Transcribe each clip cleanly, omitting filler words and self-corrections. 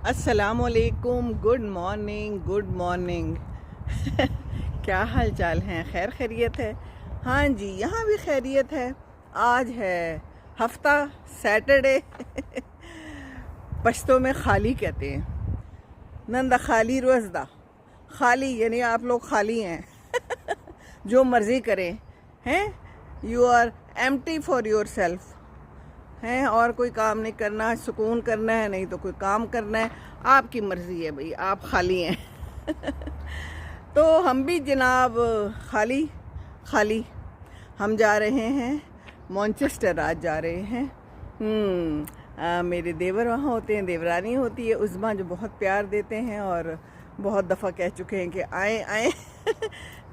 अस्सलामुअलैकुम, good morning, good morning. क्या हाल चाल हैं? खैर खैरियत है? हाँ जी, यहाँ भी खैरियत है। आज है हफ्ता, सैटरडे। पश्तो में खाली कहते हैं, नंदा खाली रोज़दा। खाली यानी आप लोग खाली हैं। जो मर्ज़ी करें, हैं, you are empty for yourself हैं, और कोई काम नहीं करना, सुकून करना है, नहीं तो कोई काम करना है। आपकी मर्ज़ी है भाई, आप खाली हैं। तो हम भी जनाब खाली खाली हम जा रहे हैं मैनचेस्टर। आज जा रहे हैं। मेरे देवर वहाँ होते हैं, देवरानी होती है उज़मा, जो बहुत प्यार देते हैं और बहुत दफ़ा कह चुके हैं कि आए आए।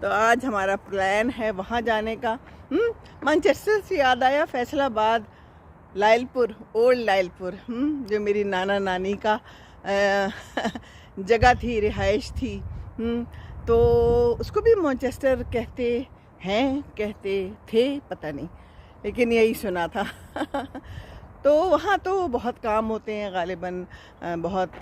तो आज हमारा प्लान है वहाँ जाने का। मैनचेस्टर से याद आया फैसलाबाद, लायलपुर, ओल्ड लायलपुर, जो मेरी नाना नानी का जगह थी, रिहाइश थी। तो उसको भी मैनचेस्टर कहते हैं, कहते थे, पता नहीं, लेकिन यही सुना था। तो वहाँ तो बहुत काम होते हैं गालिबन, बहुत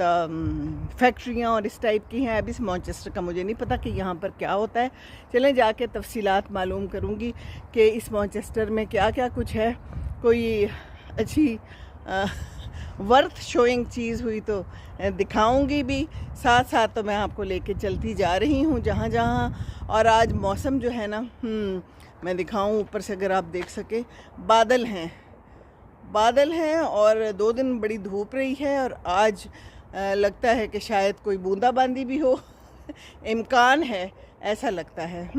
फैक्ट्रियाँ और इस टाइप की हैं। अब इस मैनचेस्टर का मुझे नहीं पता कि यहाँ पर क्या होता है। चलें जाके तफसीलात मालूम करूँगी कि इस मैनचेस्टर में क्या क्या कुछ है। कोई अच्छी वर्थ शोइंग चीज़ हुई तो दिखाऊंगी भी, साथ साथ तो मैं आपको लेके चलती जा रही हूँ जहाँ जहाँ। और आज मौसम जो है ना, मैं दिखाऊं ऊपर से अगर आप देख सके, बादल हैं और 2 दिन बड़ी धूप रही है, और आज लगता है कि शायद कोई बूंदाबांदी भी हो। इम्कान है, ऐसा लगता है।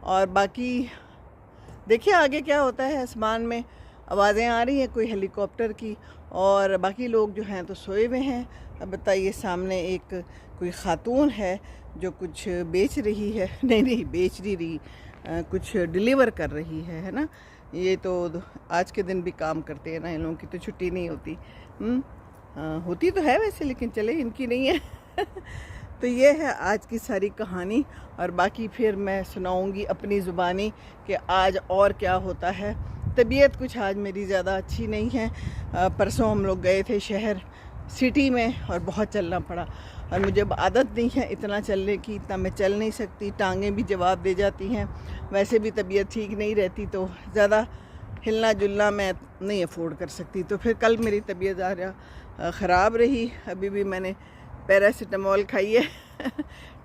और बाकी देखिए आगे क्या होता है। आसमान में आवाज़ें आ रही हैं कोई हेलीकॉप्टर की, और बाकी लोग जो हैं तो सोए हुए हैं। अब बताइए, सामने एक कोई ख़ातून है जो कुछ बेच रही है। नहीं बेच नहीं रही, कुछ डिलीवर कर रही है ना। ये तो आज के दिन भी काम करते हैं ना, इन लोगों की तो छुट्टी नहीं होती। होती तो है वैसे, लेकिन चले इनकी नहीं है। तो ये है आज की सारी कहानी, और बाकी फिर मैं सुनाऊंगी अपनी ज़ुबानी कि आज और क्या होता है। तबीयत कुछ आज मेरी ज़्यादा अच्छी नहीं है। परसों हम लोग गए थे शहर, सिटी में, और बहुत चलना पड़ा, और मुझे अब आदत नहीं है इतना चलने की, इतना मैं चल नहीं सकती। टांगें भी जवाब दे जाती हैं, वैसे भी तबीयत ठीक नहीं रहती, तो ज़्यादा हिलना जुलना मैं नहीं अफोर्ड कर सकती। तो फिर कल मेरी तबीयत ख़राब रही। अभी भी मैंने पैरासीटामोल खाई है।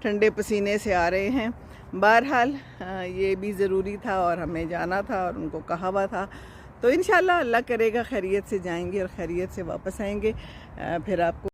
ठंडे पसीने से आ रहे हैं। बहरहाल ये भी ज़रूरी था और हमें जाना था और उनको कहा हुआ था। तो इंशाल्लाह अल्लाह करेगा खैरियत से जाएंगे और खैरियत से वापस आएंगे। फिर आपको